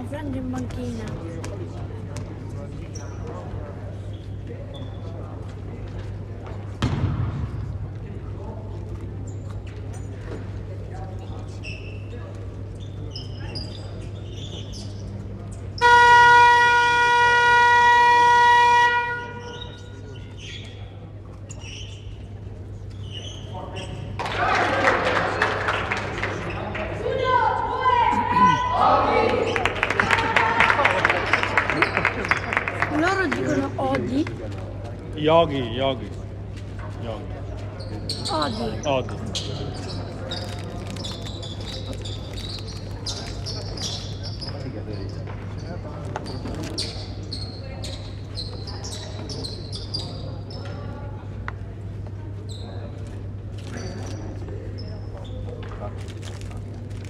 Franco in banchina. Loro dicono Odi. Yogi. Odi.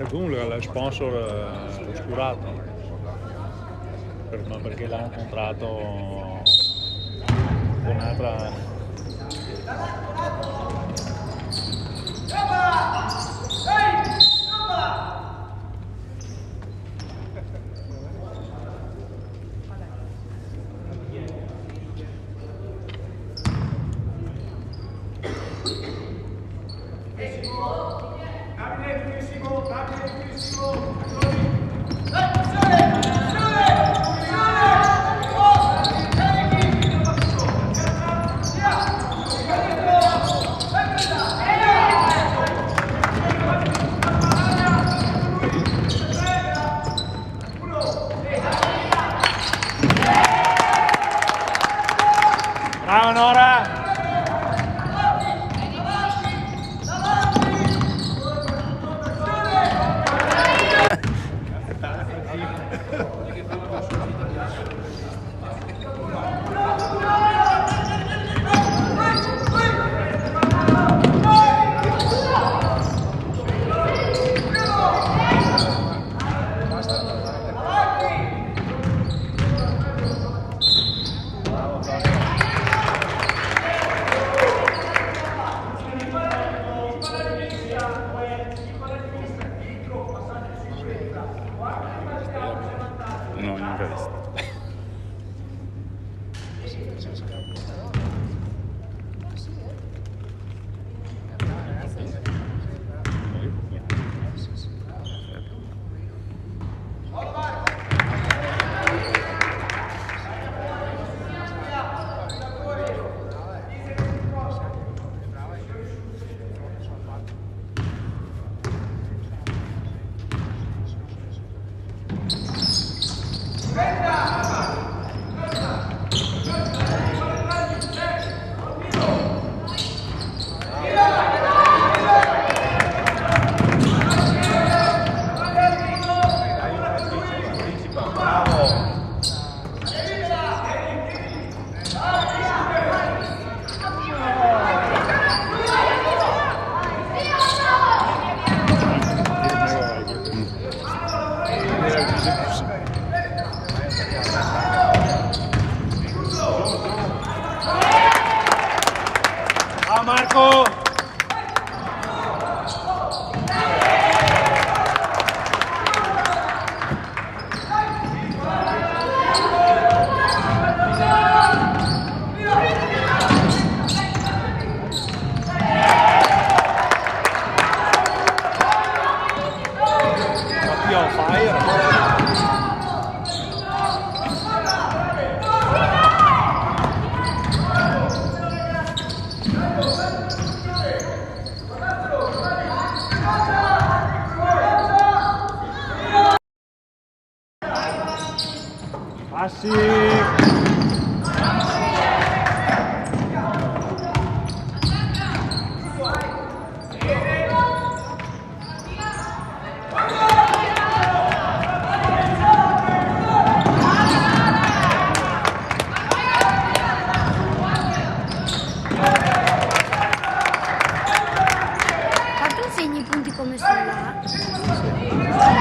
E comunque è sponsor oscurato, ma perché l'ha incontrato con un'altra. Bravo Nora! No, non ho visto. Ciao Marco! Passi! Ma tu segni i punti come sono là?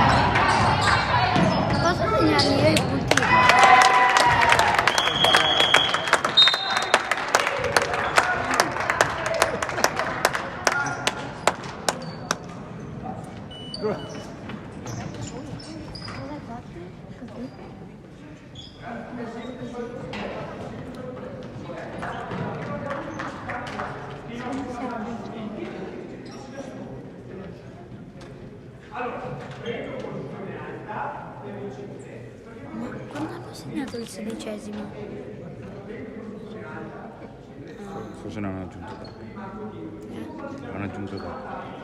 segnato il 16esimo? Forse non hanno aggiunto da. Hanno aggiunto da.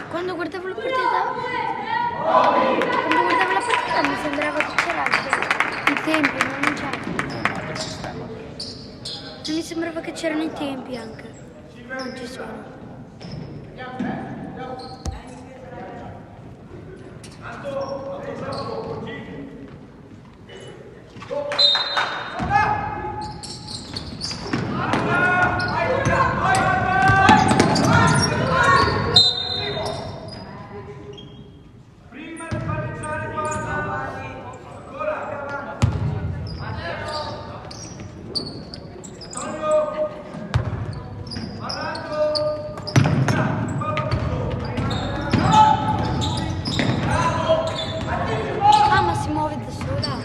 Quando guardavo la partita mi sembrava che c'era anche i tempi, ma non c'era. Il sistema. Mi sembrava che c'erano i tempi anche. Non ci sono. Ah, ma si muove da sola.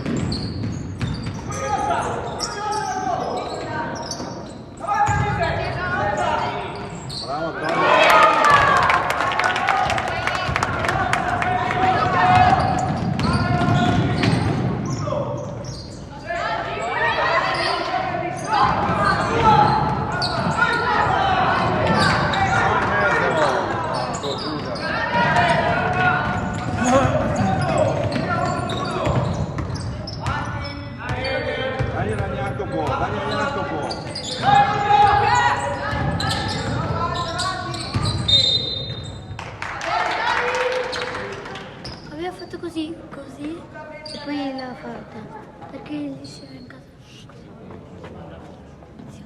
Bravo, bravo. Aveva fatto così, così, e poi l'ha fatta. Perché gli si era in casa. Sì,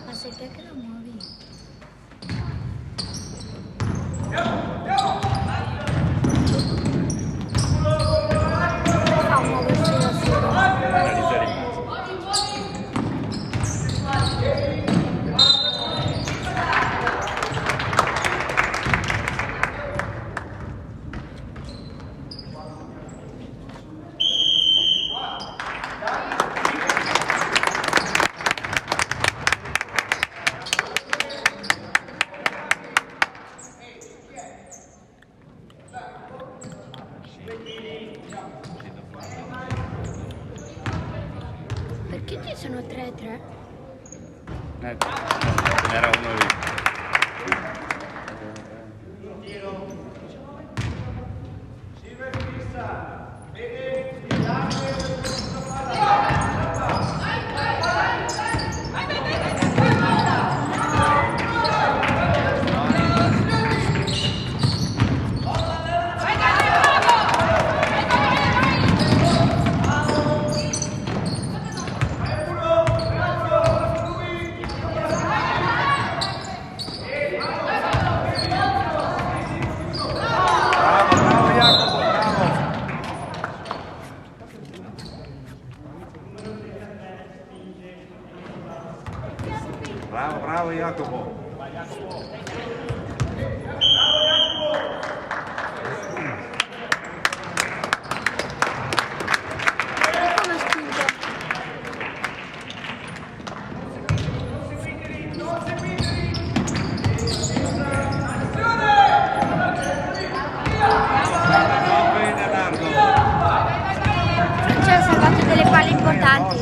ma sei te che la muovi? Fa muoversi da sola. Analizzare in mezzo. Perché ci sono 3-3? Ce n'era uno lì. Bravo, bravo Jacopo. E come spinge? Va bene Largo. Ci ha salvato delle palle importanti.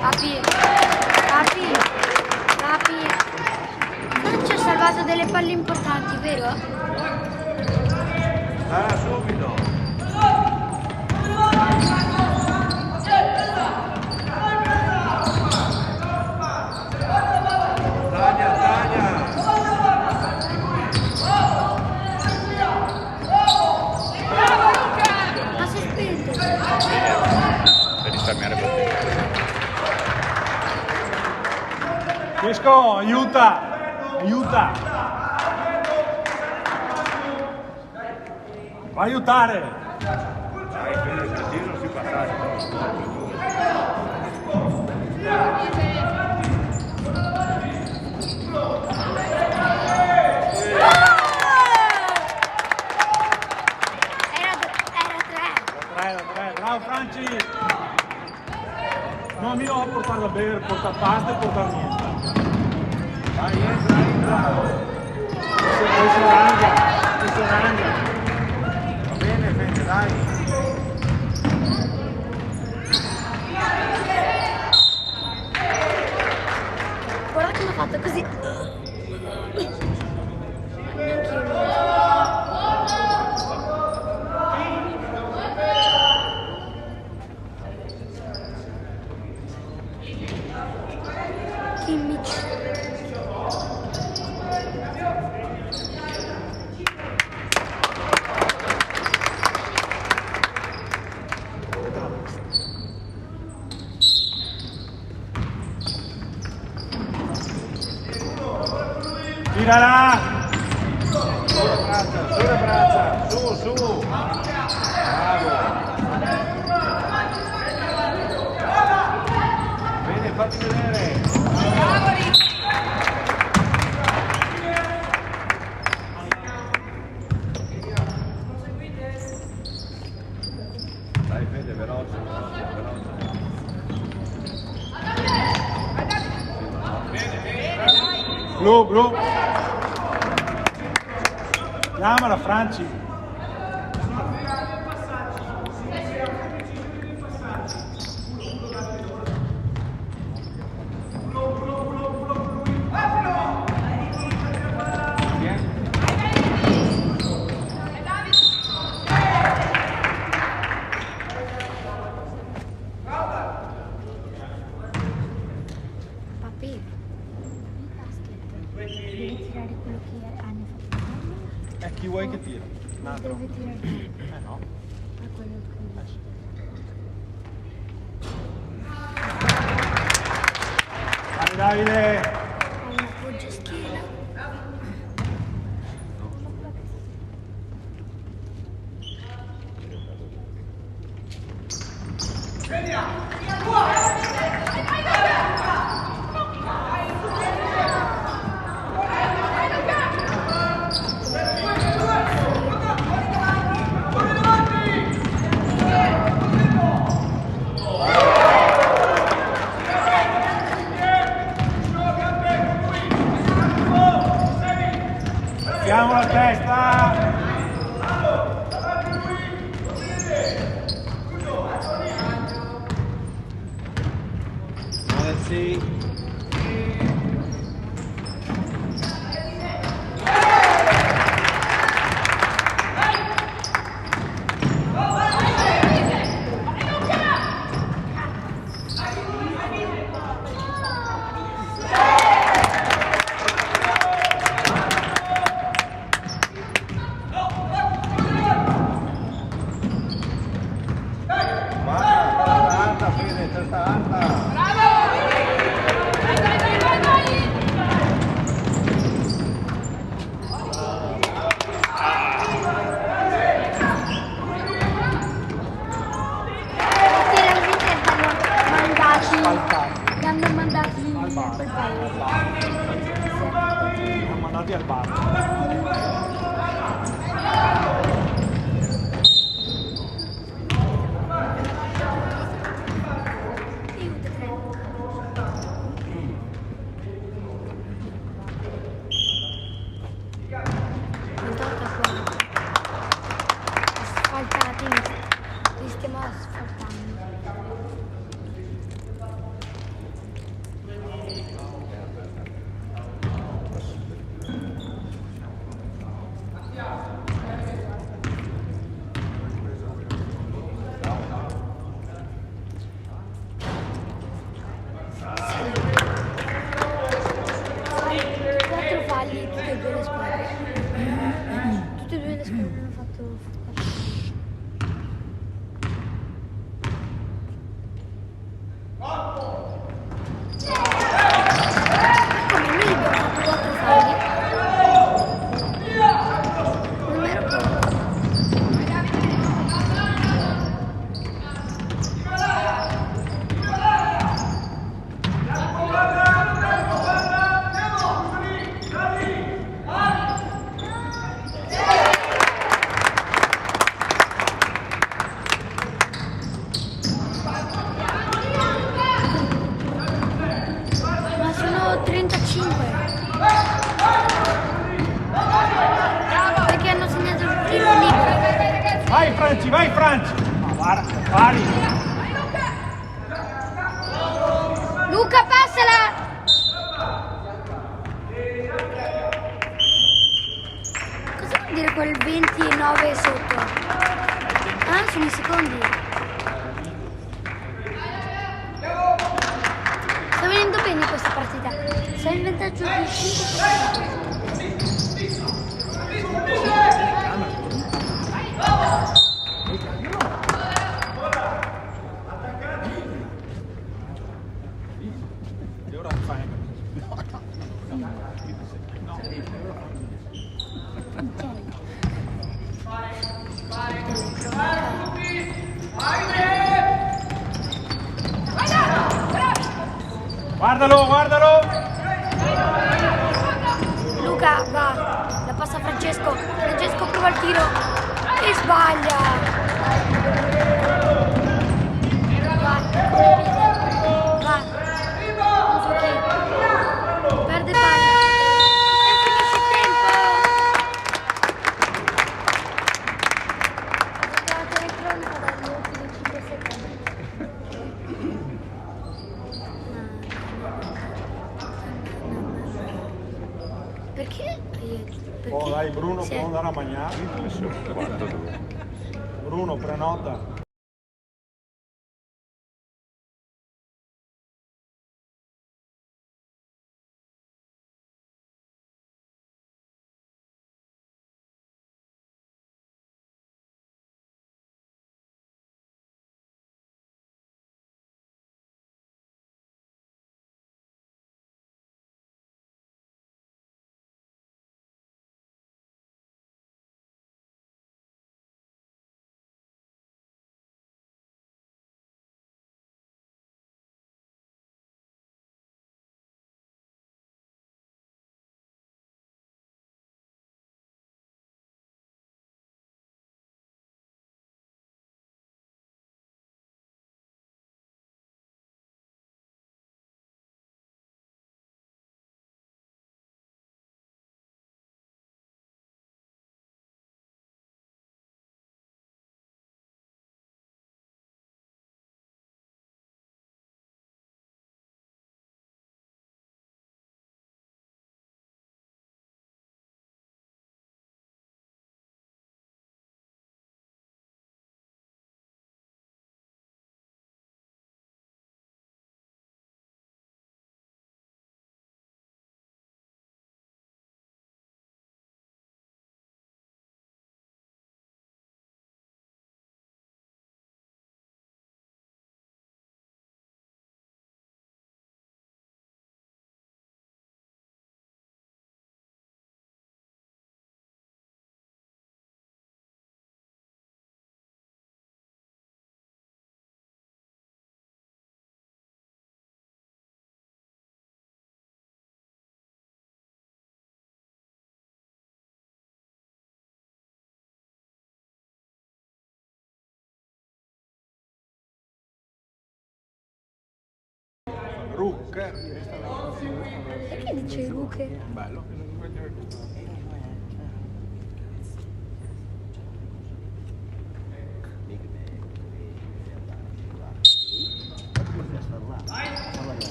Papi, papi, papi. Non ci ha salvato delle palle importanti, vero? Sarà subito. Taglia, taglia. Francesco, aiuta! Aiuta! Va a aiutare! Dai, Fede, così non si passa. Era 3. Bravo Franci! No, io ho portato a bere, portato pasta e portato niente. Vai, entra! Questo arrangia. Va bene, Fede, dai. Guarda che mi ha fatto così. Neanch'io lo Kimmich. Tirala! Sulle braccia, su. Bravo. Bene, fatti vedere. Dai Fede, veloce. Blu. Chiamala Franci. Papi, il basket devi tirare quello che hanno fatto. Chi vuoi che tira? Un altro? Devi tirare No. a quello che Dai Davide! ha un appoggio schiena. Siamo la testa! Sì. Alta, Fede, testa alta. Li hanno mandati per Siamo andati al bar. asfaltati, li stiamo asfaltando. Quattro falli tutte e due le squadre. Tutte e due le squadre hanno fatto Franci, vai Franci! Ma guarda, che pari! Luca, passala! Cosa vuol dire quel 29 sotto? Ah, sono i secondi. Sta venendo bene questa partita. Sei in vantaggio di 5. E ora fai? Guardalo, guardalo! Luca va, la passa a Francesco. Francesco prova il tiro e sbaglia. Va, uso che perde palla e finisce il tempo. La telecronaca dagli ultimi 5 secondi. Perché? Oh dai Bruno, Sì. può andare a mangiare? Guarda dove. Bruno, prenota. Rucche. Perché dice Luca? Bello.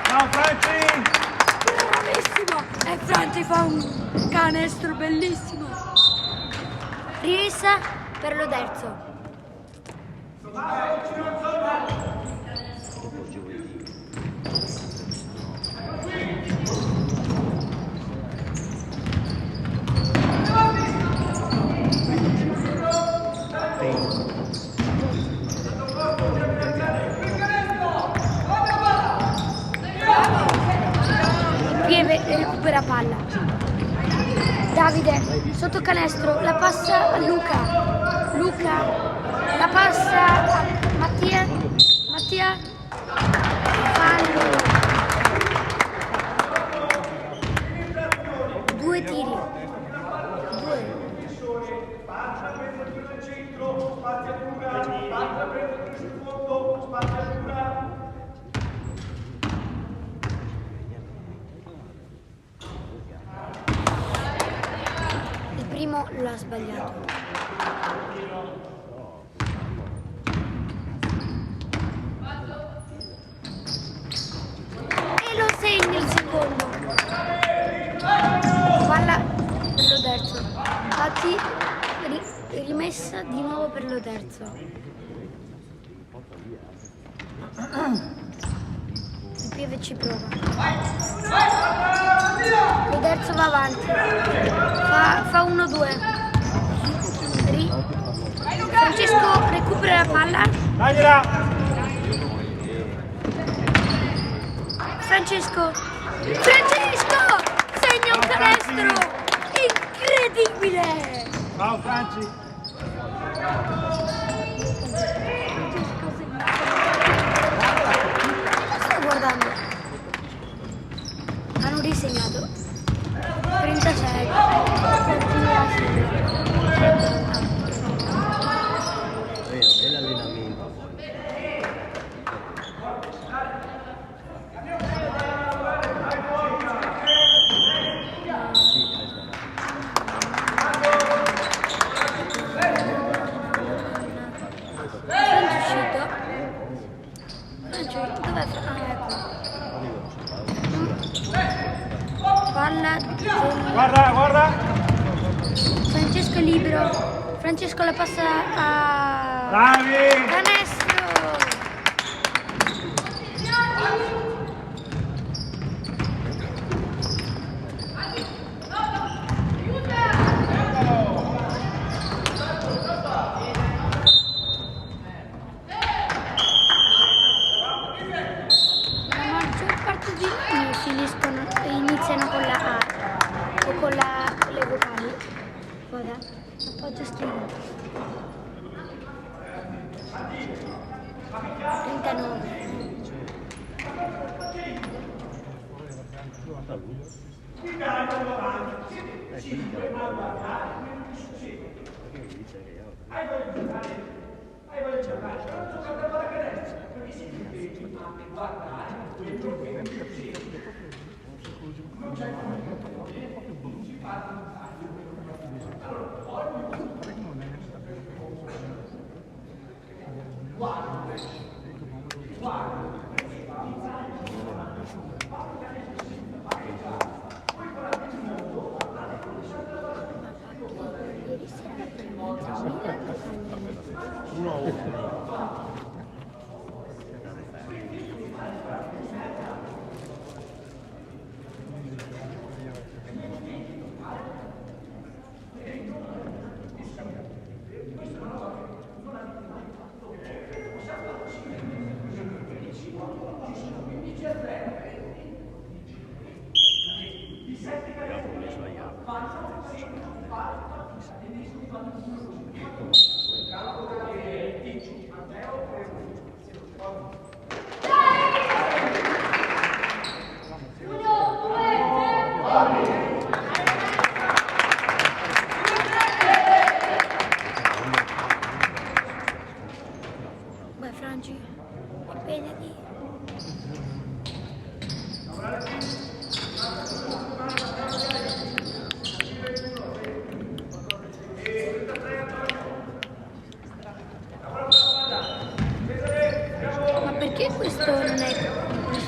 Ciao Franci! Bravissimo! E Franci fa un canestro bellissimo. Risa per lo terzo. Pieve recupera palla. Davide sotto canestro, la passa a Luca. Luca la passa a Mattia. Mattia fallo. 2 tiri. l'ha sbagliato. E lo segna il secondo. Palla per lo terzo. Infatti rimessa di nuovo per lo terzo. Il Pieve ci prova. Lo terzo va avanti. Fa 1-2. Francesco recupera la palla. Dagliela! Francesco segna un canestro incredibile. Ciao Franci! Sto guardando, hanno disegnato 36 continua a È l'allenamento. dov'è? Palla Guarda! Francesco è libero. Francesco la passa a Bravi! canestro. La maggior parte di iniziano con la A o con le vocali. Guarda, appoggio scrivo. 39. Ieri sera per Vai Franci, impegnati. Ma perché questo non è così?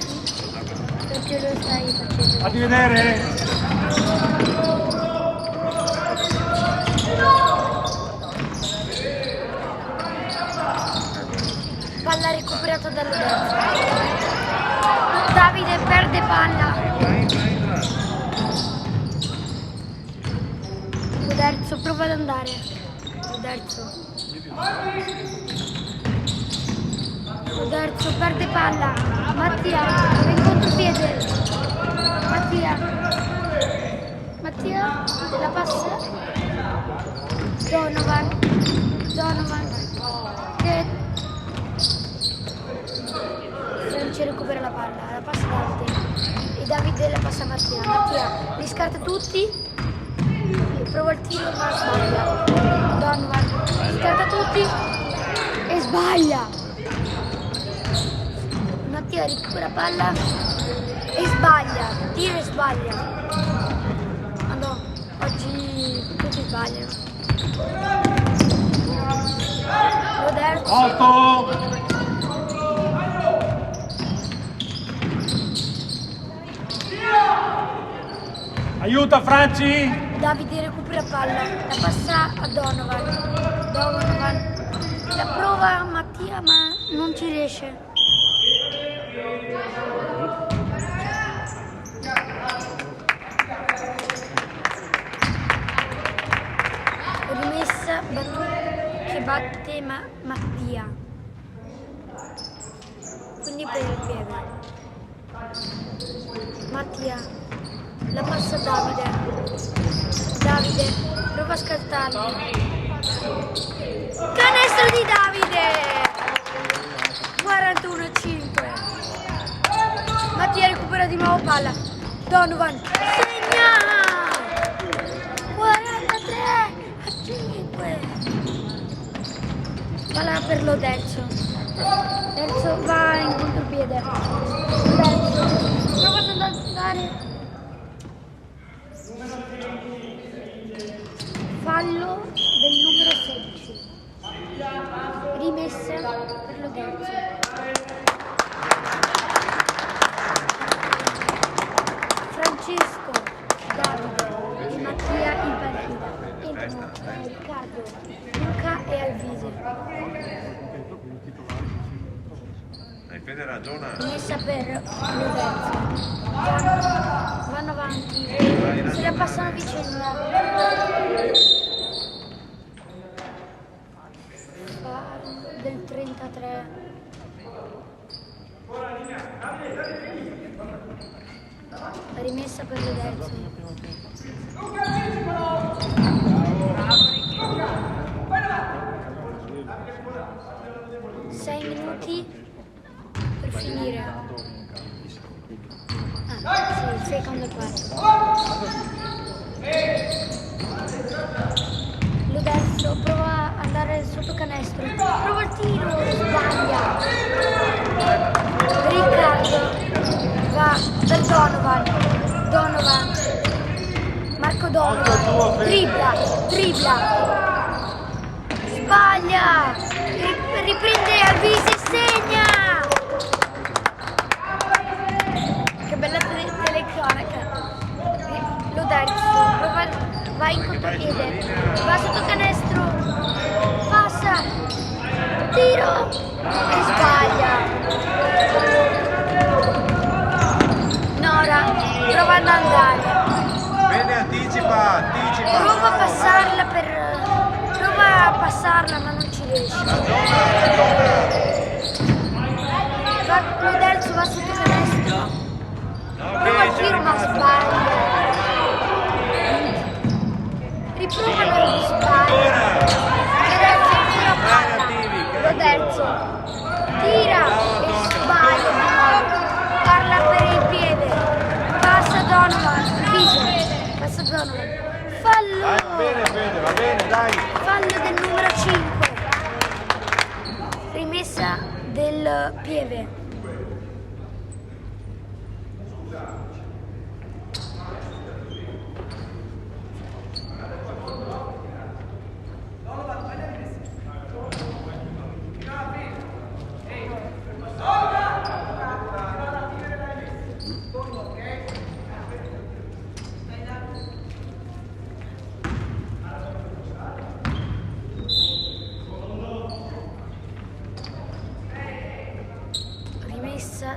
Perché lo stai facendo? Fatti vedere! Palla recuperata dallo destro. Davide perde palla. Uderzo prova ad andare. Uderzo perde palla. Mattia va in contropiede. Mattia la passa. Donovan che Franci recupera la palla, la passa Davide e Davide la passa a Mattia li scarta tutti, prova il tiro ma sbaglia. Donovan li scarta tutti e sbaglia. Mattia recupera palla e sbaglia, tiro e sbaglia. Ma no, oggi tutti sbagliano. Loderzo. 8. Aiuta Franci. Davide recupera palla, la passa a Donovan. Donovan la prova Mattia ma non ci riesce. Rimessa che batte Mattia. Quindi per il piede. Mattia la passa a Davide. Davide prova a scattarli. Canestro di Davide! 41-5. Mattia recupera di nuovo palla. Donovan segna! 43-5. Palla per Loderzo. Loderzo va in contropiede. Loderzo prova ad andare. Fallo del numero 16. Rimessa per Loderzo. Francesco, Davide e Mattia in panchina. Entrano Riccardo, Luca e Alvise. Hai Fede ragione. Rimessa per Loderzo. Vanno avanti. Se la passano a vicenda. Del 33. Rimessa per Loderzo. 6 minuti per finire. Sì, il secondo quarto. Loderzo prova ad andare sotto canestro. Prova il tiro, sbaglia. Riccardo va per Donovan. Marco Donovan. Dribbla. Sbaglia. Riprende Alvise e segna. Che bella telecronaca. Loderzo va in contropiede, va sotto canestro, passa, tiro e sbaglia. Nora prova ad andare. Bene, anticipa. Prova a passarla ma non ci riesce. Loderzo va sotto canestro, prova il tiro ma sbaglia. Riprovano di sbaglia. Loderzo tira e sbaglia di nuovo. Parla per il piede. Passa Donovan. Fallo. Va bene, dai. Fallo del numero 5. Rimessa del Pieve.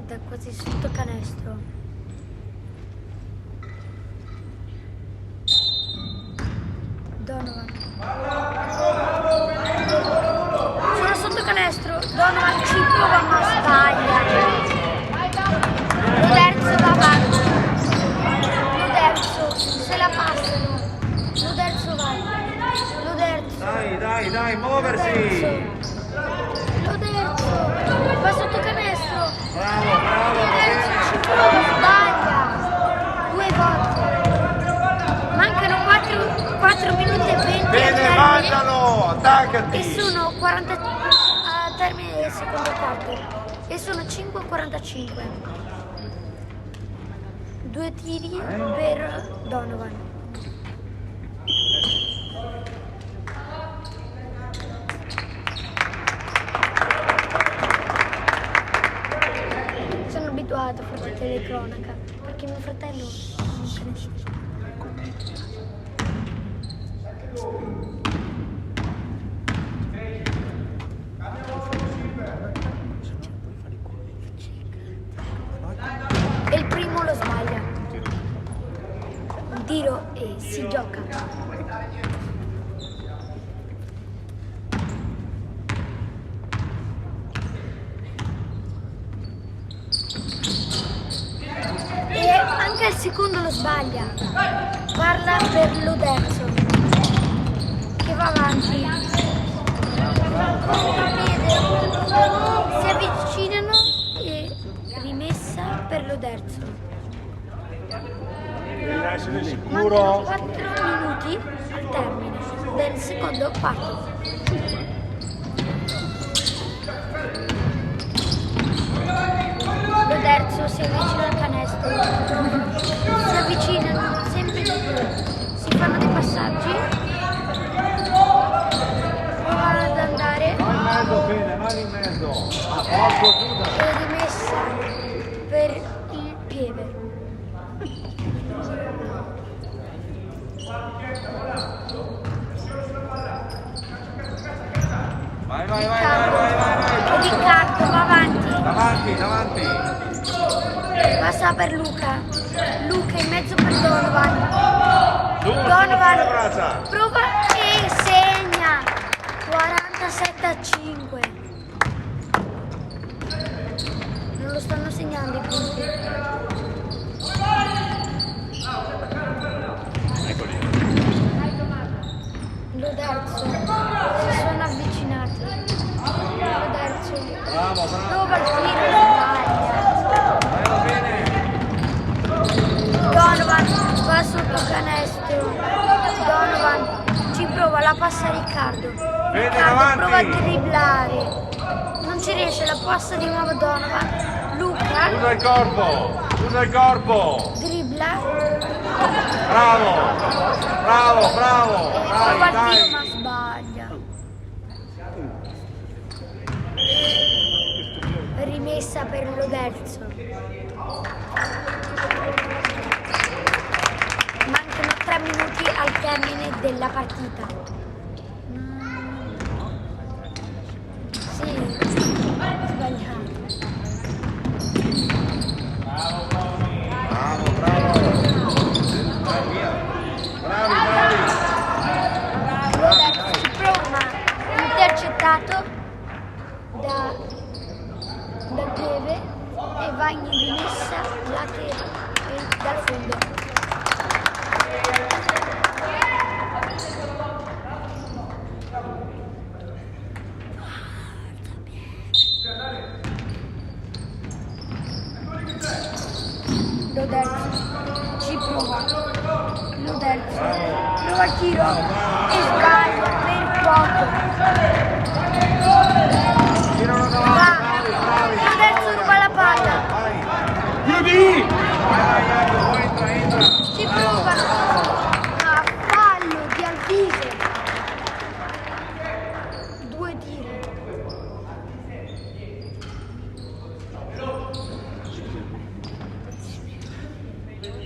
Da quasi sotto canestro. Donovan. Sono sotto canestro. Donovan ci prova ma sbaglia. Loderzo va avanti. Loderzo se la passano. Loderzo va. Loderzo. Dai, muoversi. Loderzo va sotto canestro. Bravo. Loderzo ci prova, sbaglia 2 volte. Mancano 4 minuti e 20 Bene, mandalo, attaccati. e sono 40 a termine del secondo quarto e sono 5:45. 2 tiri per Donovan. vado a fare telecronaca perché mio fratello non se ne sa. E il primo lo sbaglia. Un tiro e si gioca. E anche il secondo lo sbaglia. Parla per l'Oderzo che va avanti. Si avvicinano e rimessa per l'Oderzo. Devi essere Mancano sicuro. 4 minuti al termine del secondo quarto. L'Oderzo si avvicina al canestro, si avvicinano sempre di più, si fanno dei passaggi, provano ad andare Bene, mani in mezzo. A posto, chiuda. e rimessa per il piede. Vai, vai, vai, vai, vai, vai. Riccardo va avanti, Davanti, davanti. passa per Luca, Luca in mezzo per Donovan, Su, sulle Donovan braccia. prova e segna 47-5. Non lo stanno segnando i punti. Eccoli. L'Oderzo si sono avvicinati. L'Oderzo Bravo, bravo. prova il tiro e sbaglia. Va bene. Donovan va sotto canestro. Donovan ci prova, la passa a Riccardo. Vedi Riccardo avanti. prova a dribblare. Non ci riesce, la passa di nuovo Donovan. Luca Usa il corpo. Usa il corpo. dribbla Bravo. Bravo, bravo. e Dai, prova il tiro dai. ma sbaglia. Rimessa per l'Oderzo. Mancano 3 minuti al termine della partita. Sì, sbagliato. Bravo, bravo. Dai, via. Bravi, bravi. L'Oderzo ci prova, intercettato da Greve e va in rimessa dal fondo. L'Oderzo ci prova. L'Oderzo prova il tiro e sbaglia per poco. Tirano davanti, Va. bravi, bravi. L'Oderzo ruba la palla. Vai. Chiudi! Vai, vai, Jacopo, entra, entra. Ci provano. Ma fallo di Alvise. 2 tiri.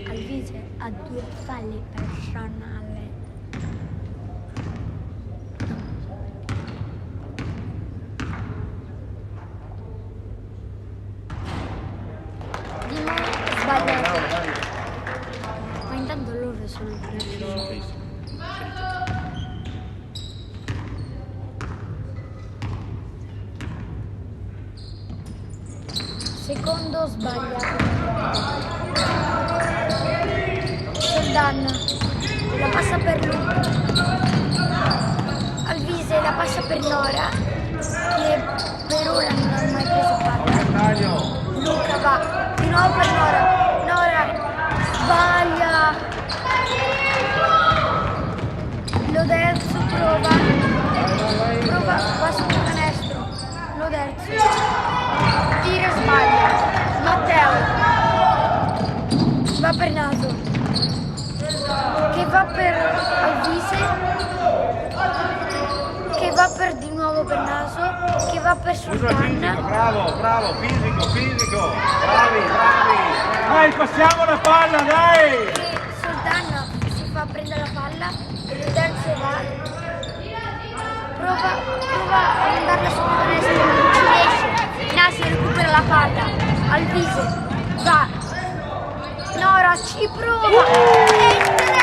Alvise ha 2 falli personali. Di nuovo sbagliato. Ma intanto loro sono bravi. Secondo sbagliato. Soldanna la passa per Luca. Alvise la passa per Nora, che per ora non ha mai preso palla. Taglio. Luca va di nuovo per Nora. Nora sbaglia. L'Oderzo prova, va sul canestro. L'Oderzo tira e sbaglia. Matteo va per Naso, che va per Alvise, che va per di nuovo lungo per naso che va per Uso il fisico, Sultan. bravo, bravo, fisico, fisico. Bravi, bravi. Dai, passiamo la palla, dai! E Sultan si fa prendere la palla e il terzo va. Prova a mandarla sul canestro, non ci riesce. Nasi recupera la palla al viso, va. Nora ci prova e 3!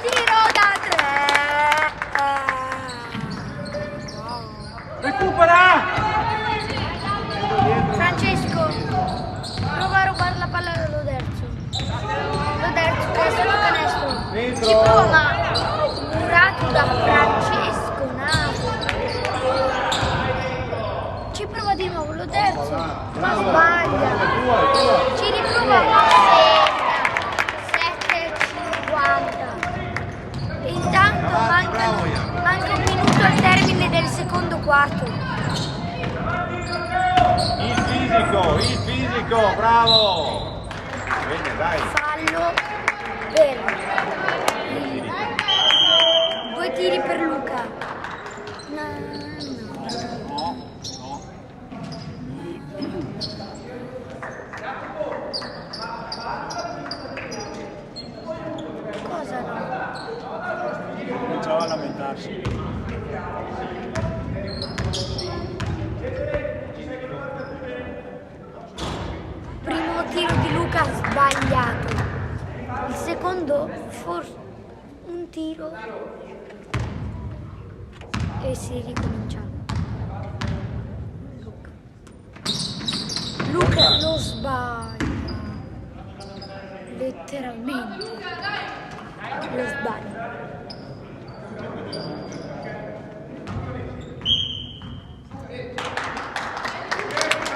Tiro da 3! Recupera! Francesco prova a rubare la palla allo Derzo. Lo Derzo che è sotto canestro. Dentro. Ci prova ma murato da Francesco Naso. Ci prova di nuovo lo Derzo, ma sbaglia. Ci riprova ma segna. 7,50. E intanto manca un minuto al termine del secondo quarto. Il fisico, bravo. Bene, dai. Fallo per due tiri per Luca. Cosa no? Cominciava a lamentarsi. Primo tiro di Luca sbagliato. Il secondo forse un tiro e si ricomincia. Luca lo sbaglia. Letteralmente lo sbaglia.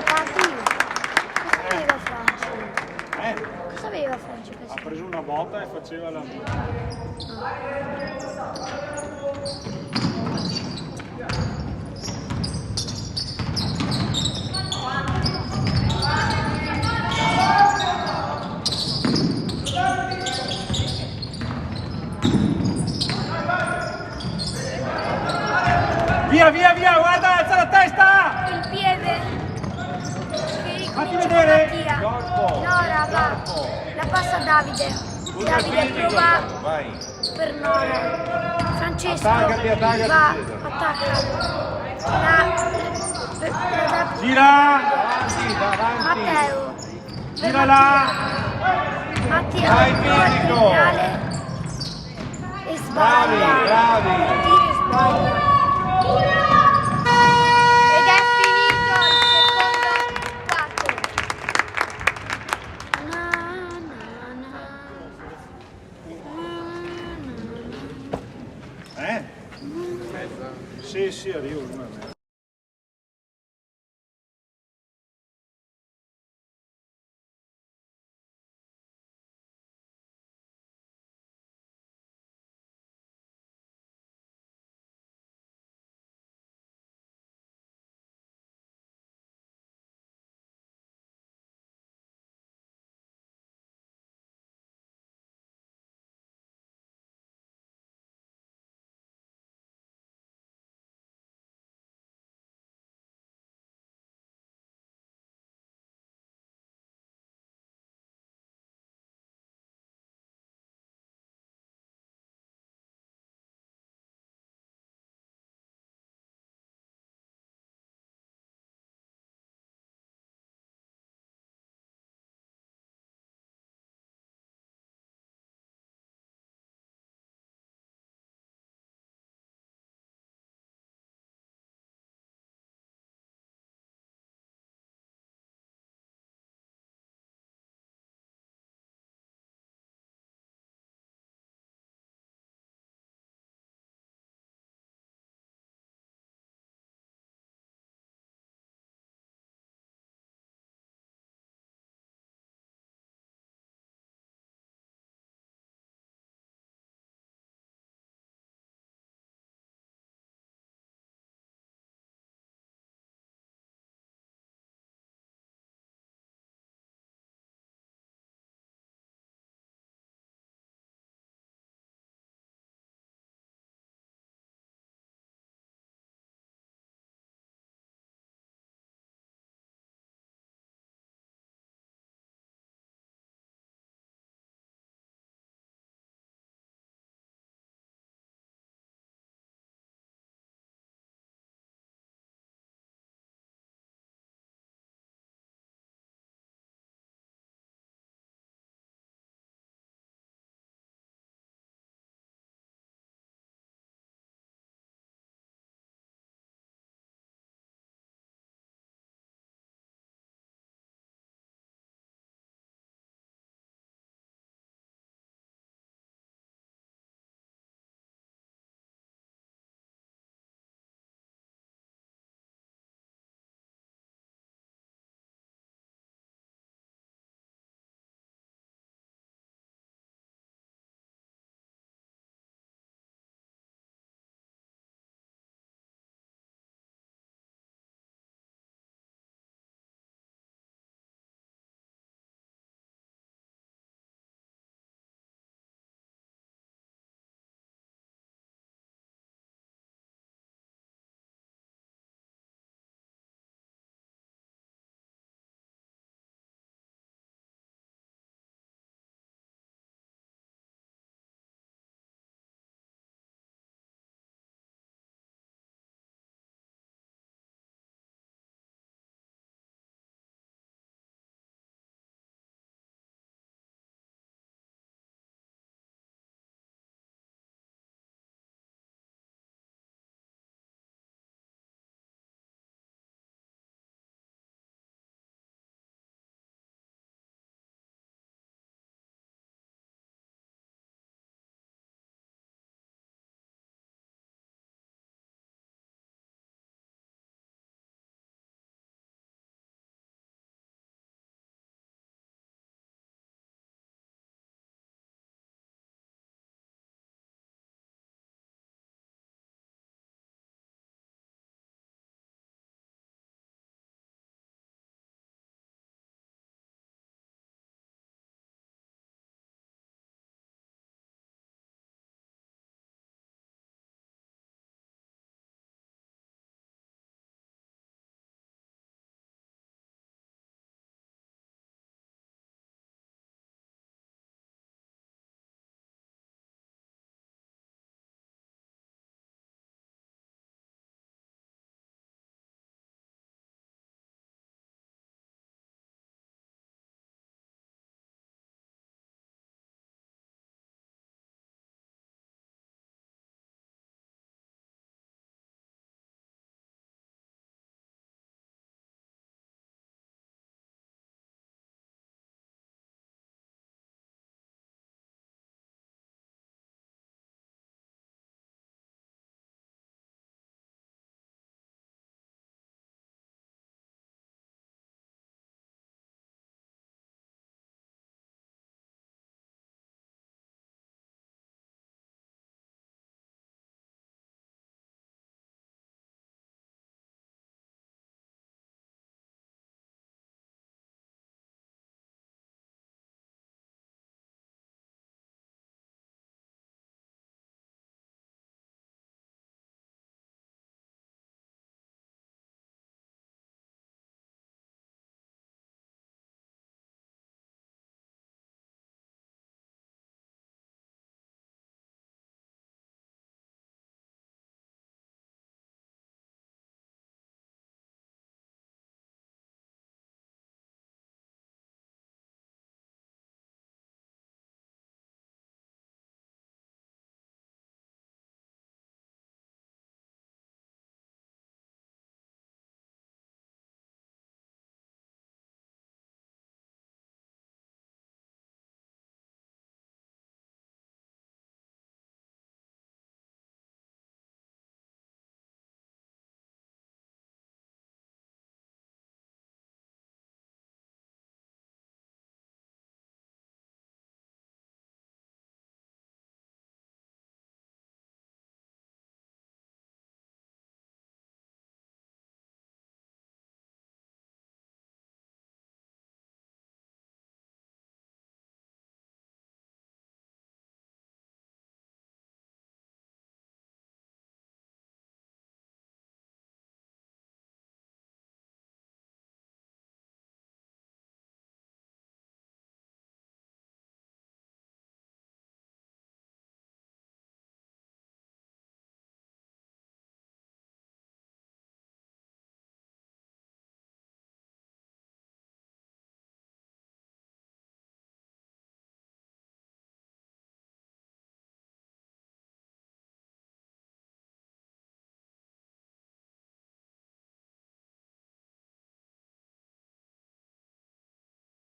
Papi, cosa aveva Franci? Cosa aveva Franci? Ha preso una botta e faceva la... Via, via, via, guarda, alza la testa! Il piede che Fatti ricomincia vedere. Mattia. Corpo. Nora va, la passa a Davide. Usa il Davide fisico. prova Vai. per Nora. Francesco Attaccati, attaccati, va, Cesare. attacca. La Gira! Davanti, davanti. Matteo. Per Gira là! Mattia Vai, prova il fisico. criminale e sbaglia. Bravi. Tira e sbaglia. Ed è finito il secondo quarto. Na, na, na. Eh? Sì, sì, arrivo.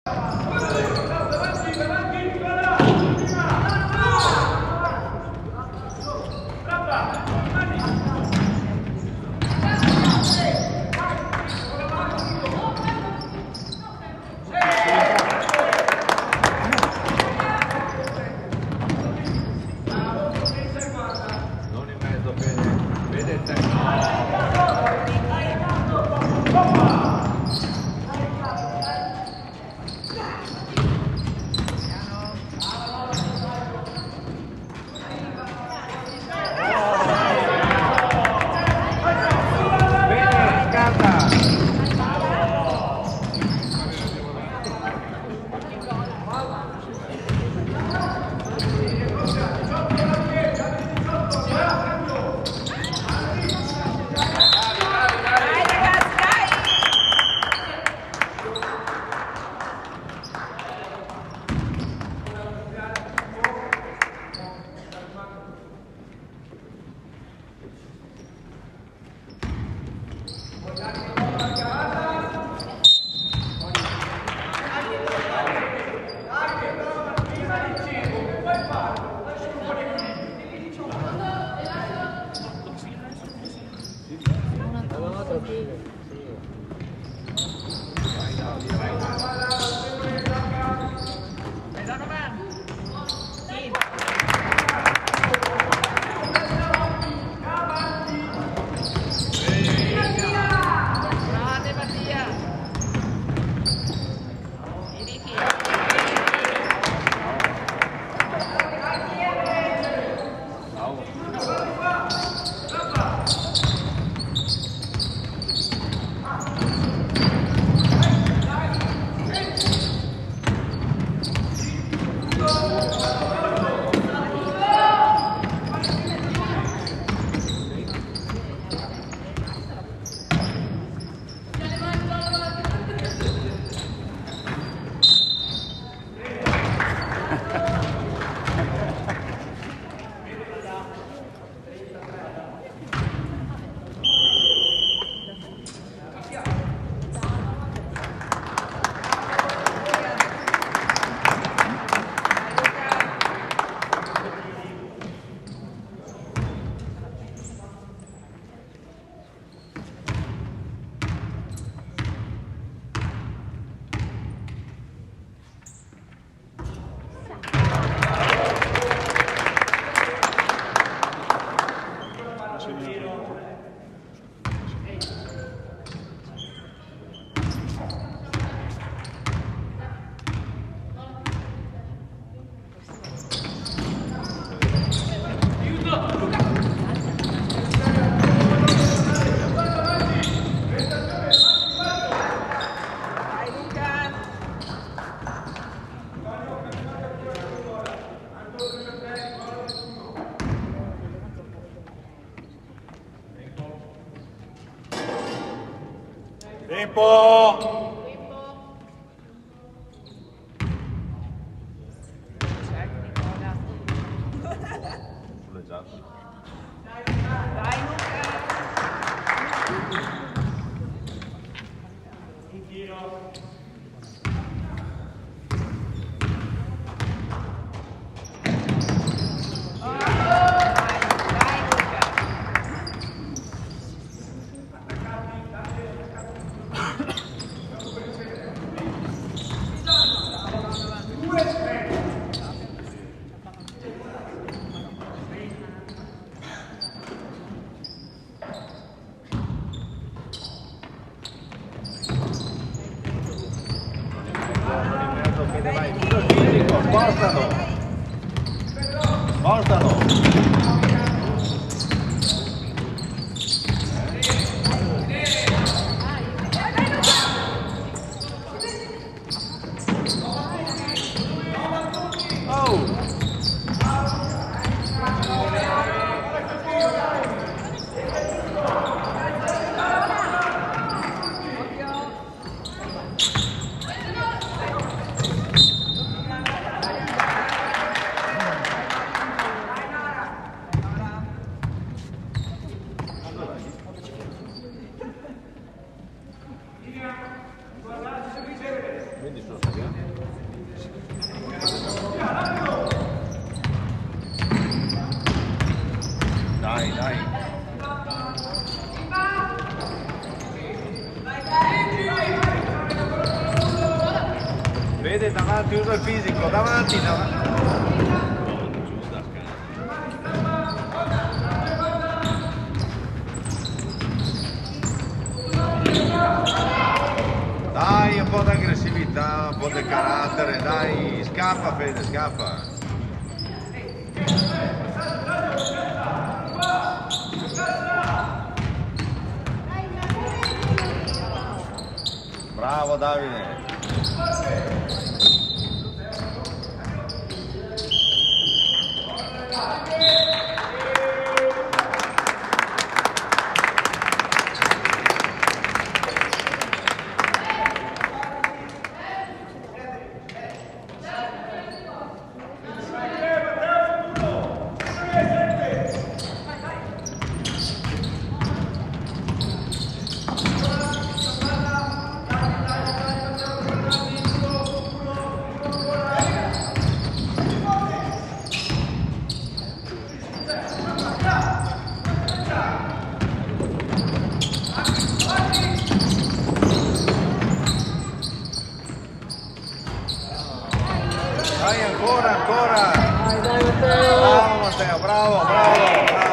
Non in mezzo, vede il tempo. Bene, scarta. Tempo! Spostalo! Spostalo! Vede davanti, usa il fisico, davanti, Dai, un po' di aggressività, un po' di carattere, dai, scappa Fede, scappa. Bravo Davide. Dai ancora, ancora. Dai Matteo. Bravo Matteo, bravo, bravo, bravo.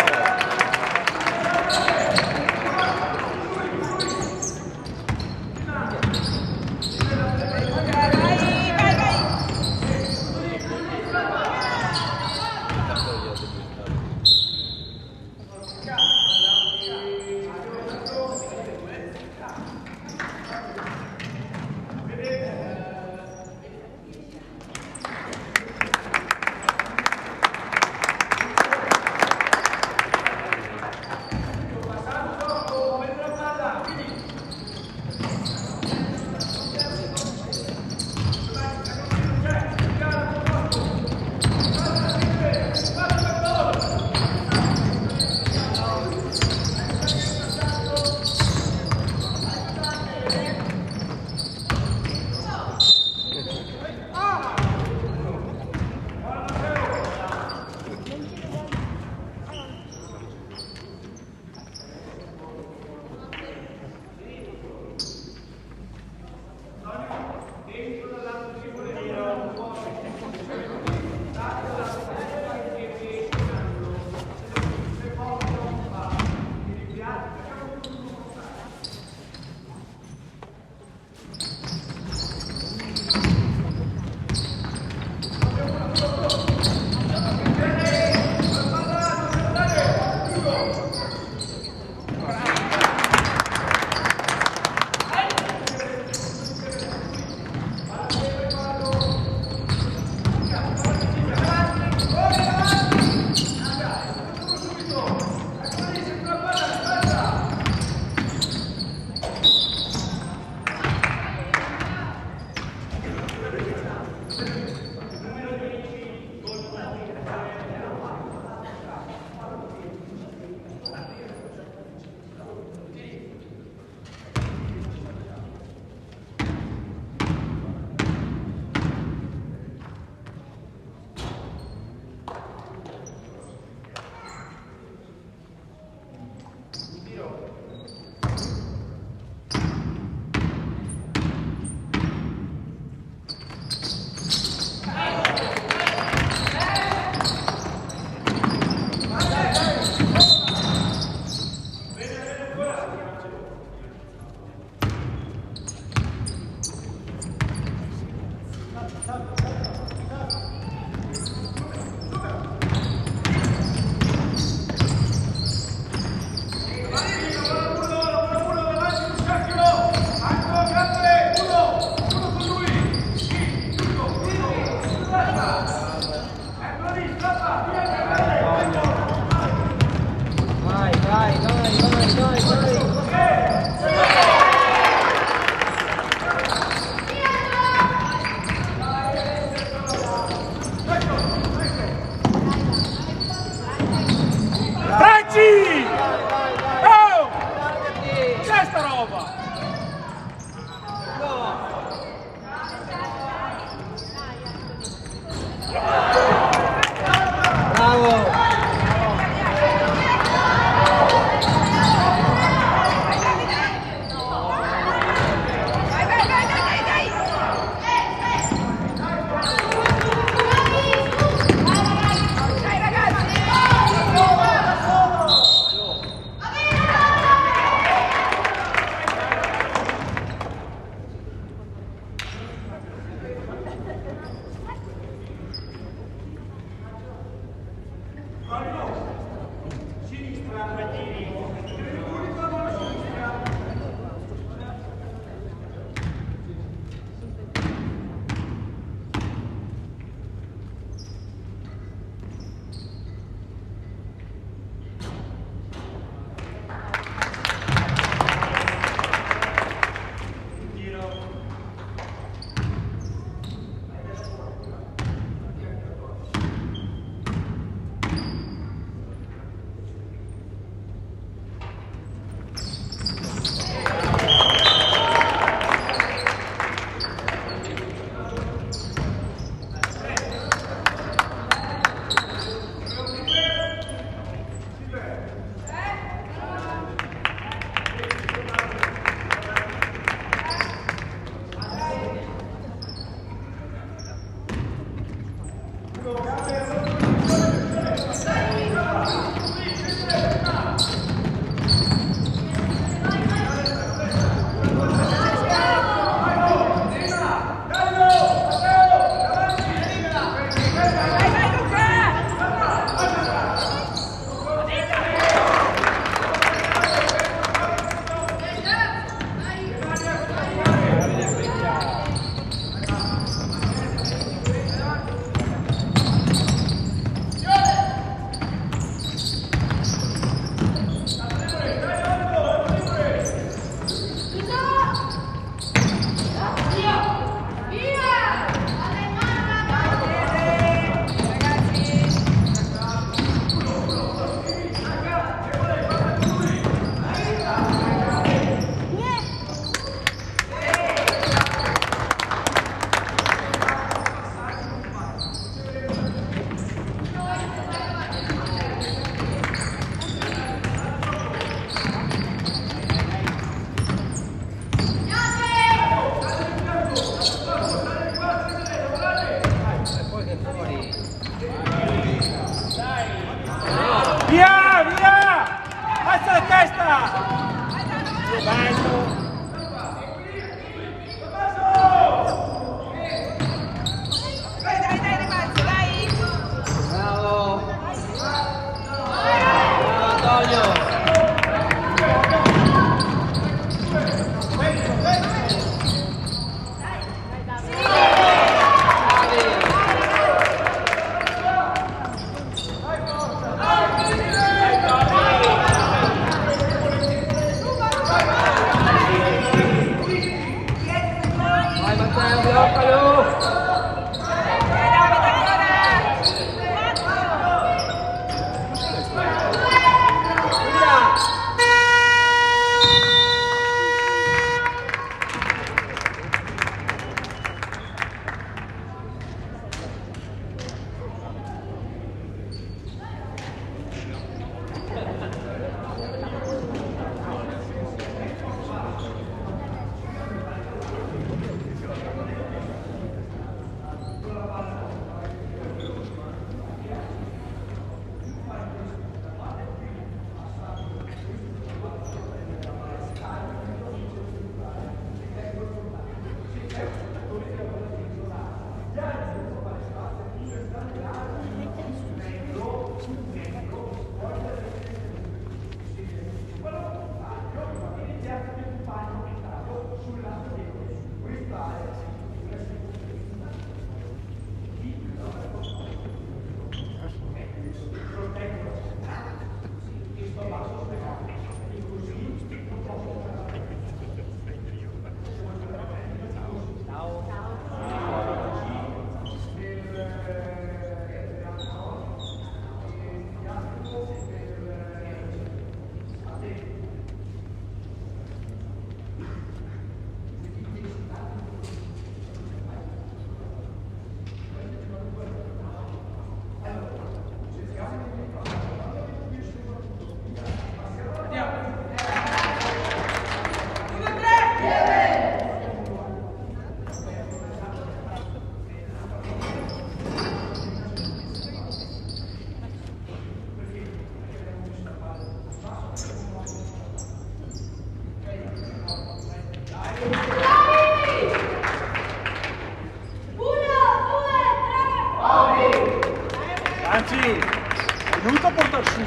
Venuto a portare su.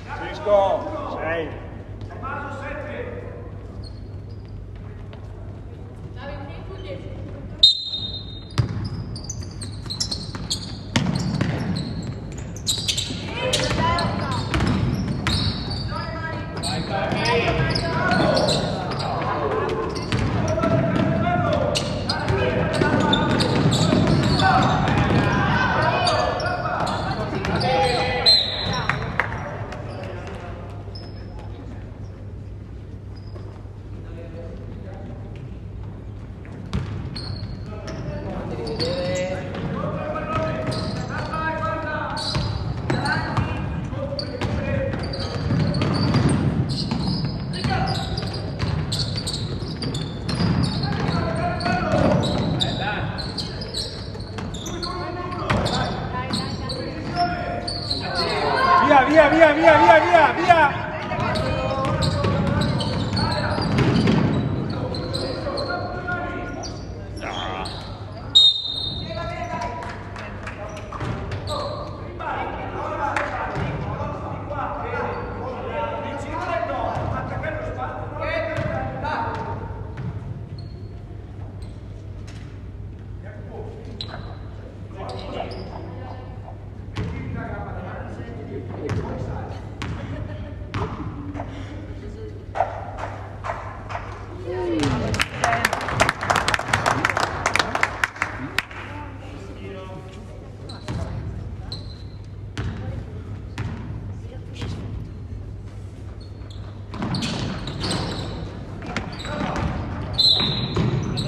Francisco, 6. Via!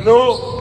No!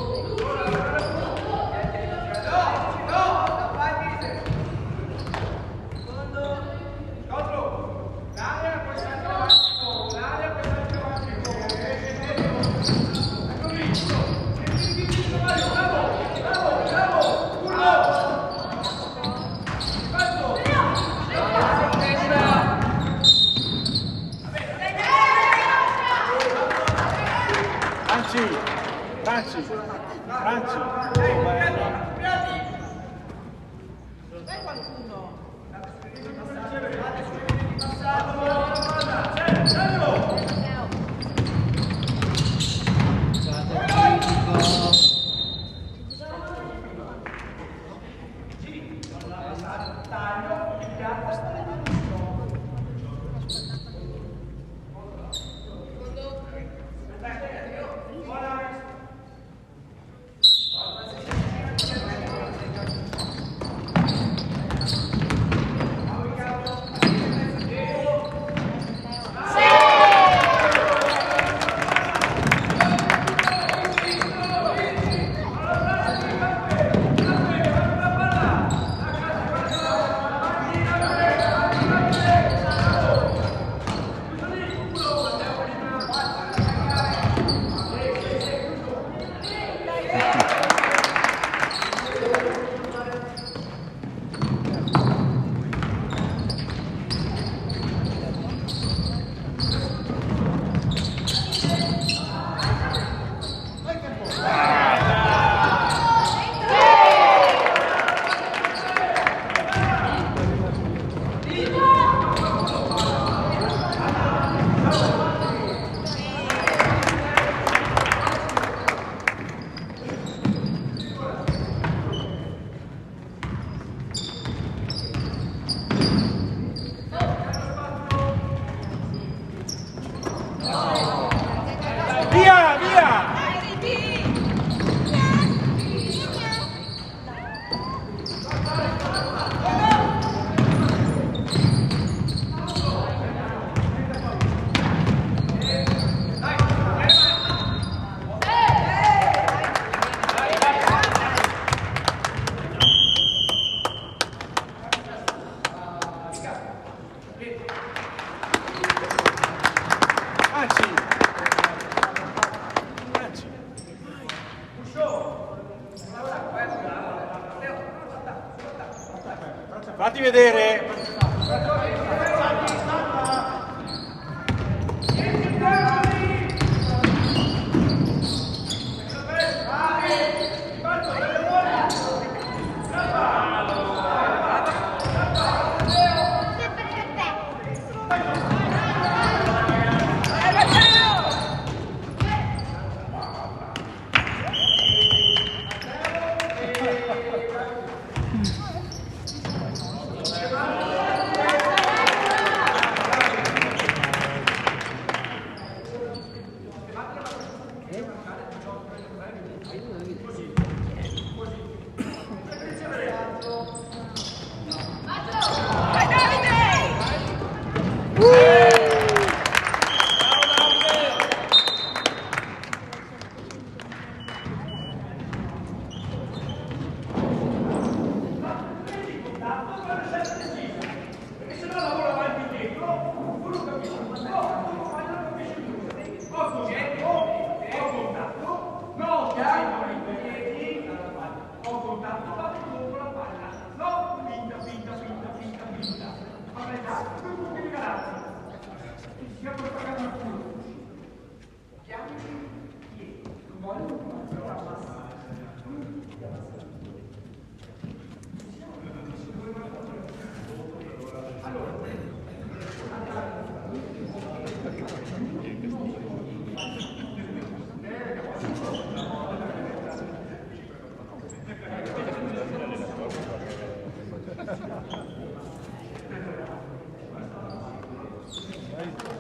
Fatti vedere.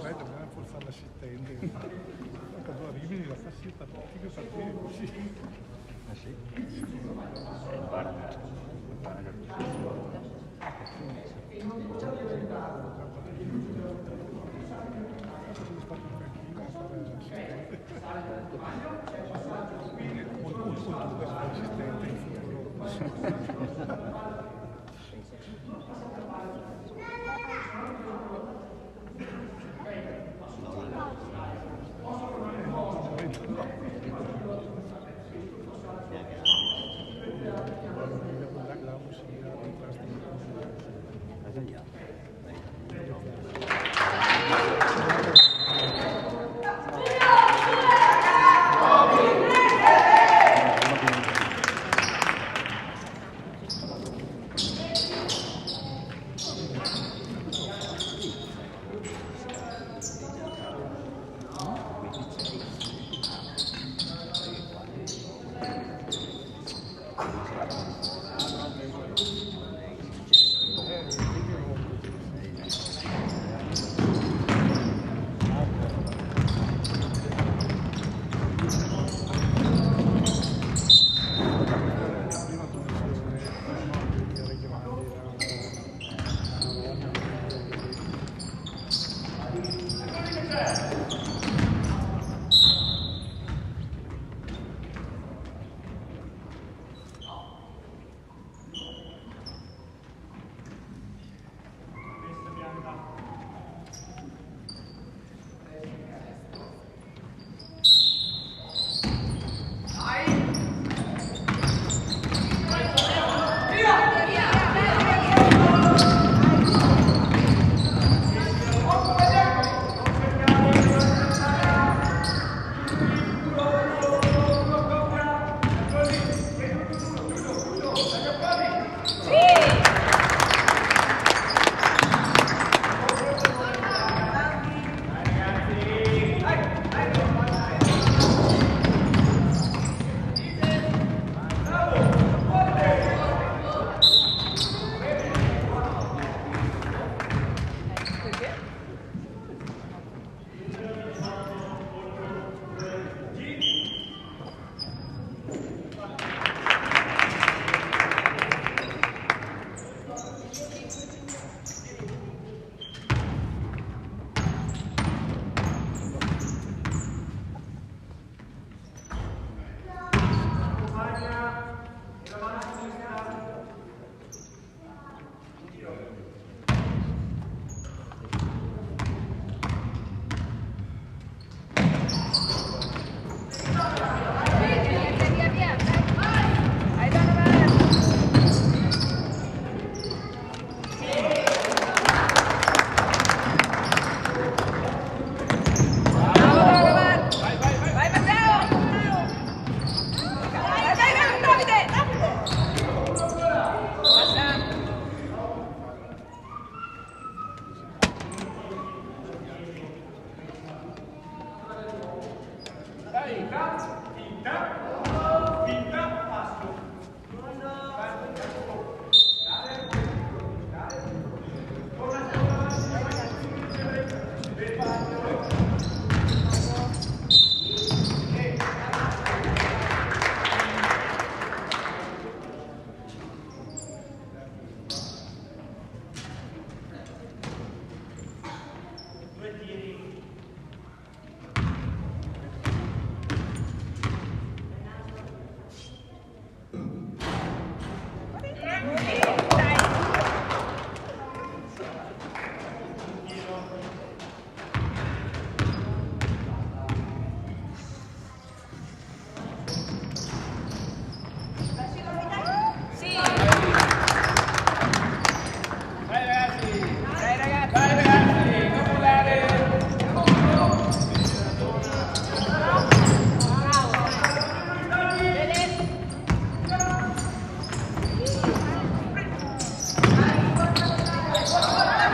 Ormai dobbiamo forzare l'assistente. Quando arrivi la stassetta, tutti che partire così. Ah sì? Il bar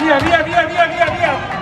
via, via, via, via, via, via.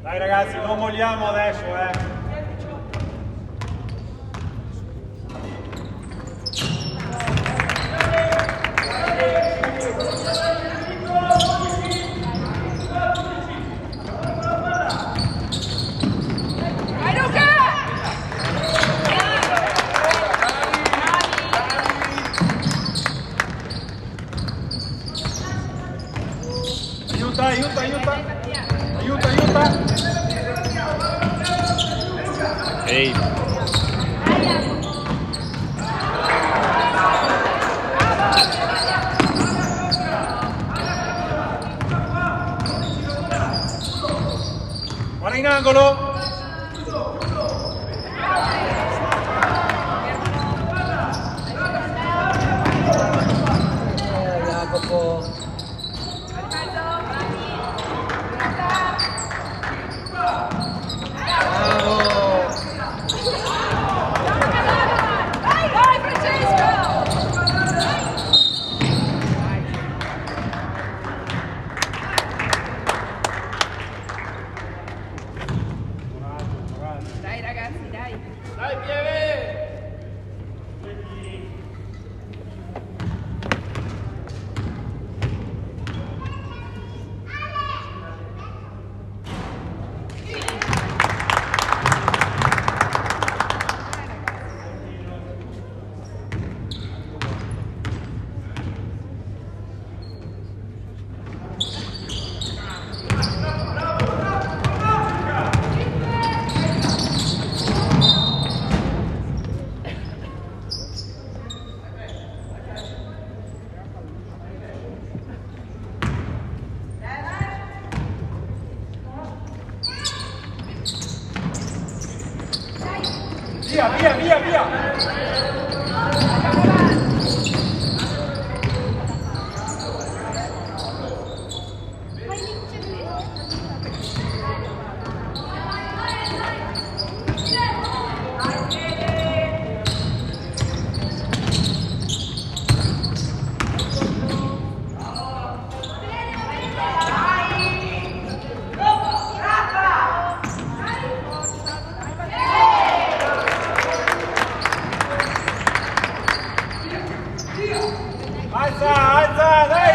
Dai ragazzi, non molliamo adesso, Aiuta, aiuta, aiuta. Aiuta, aiuta. Ehi. Guarda in angolo. Jacopo. Dai ragazzi, dai! Dai Pieve! Via, via, via, via! Alza, alza, dai!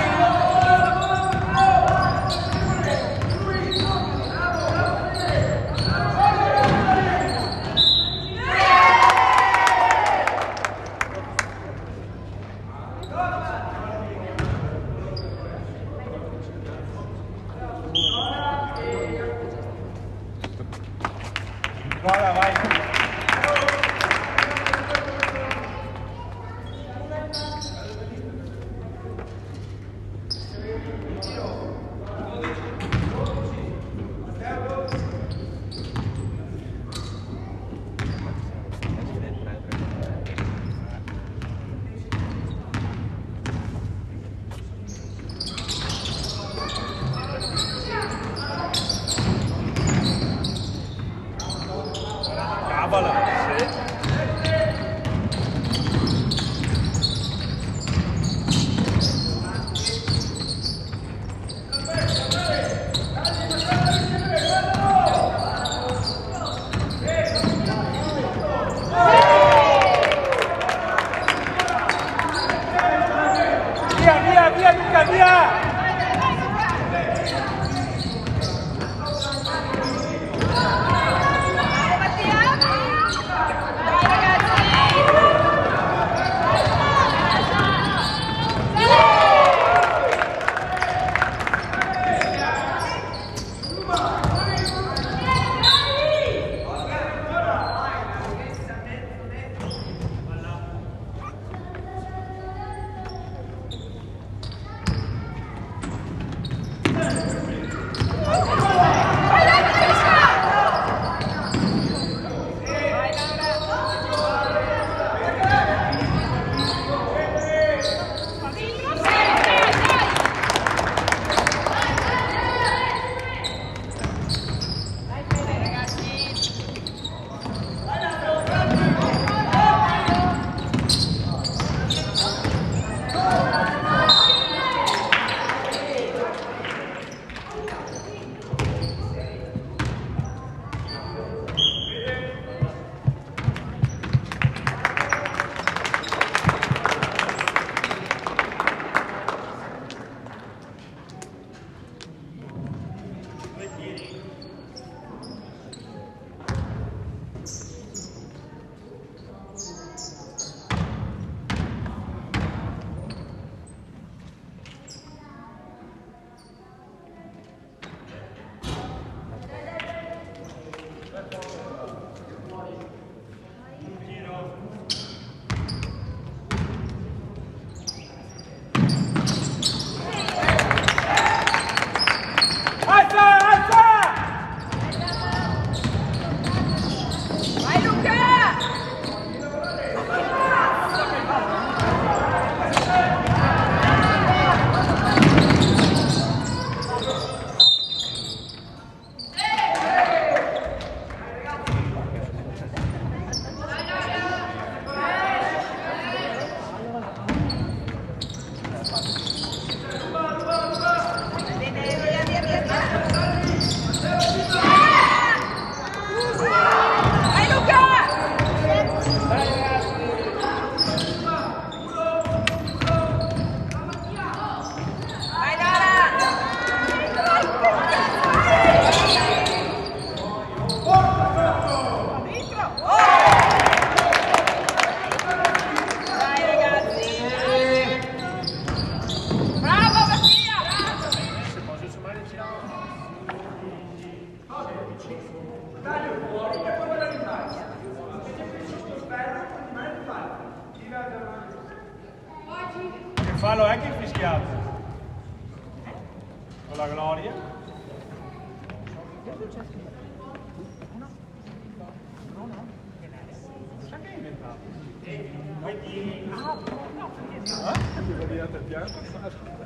Guarda, vai! Cavala! Che fallo è che hai fischiato? Con la gloria? Sai che hai inventato? Devo dire a te, piano passato.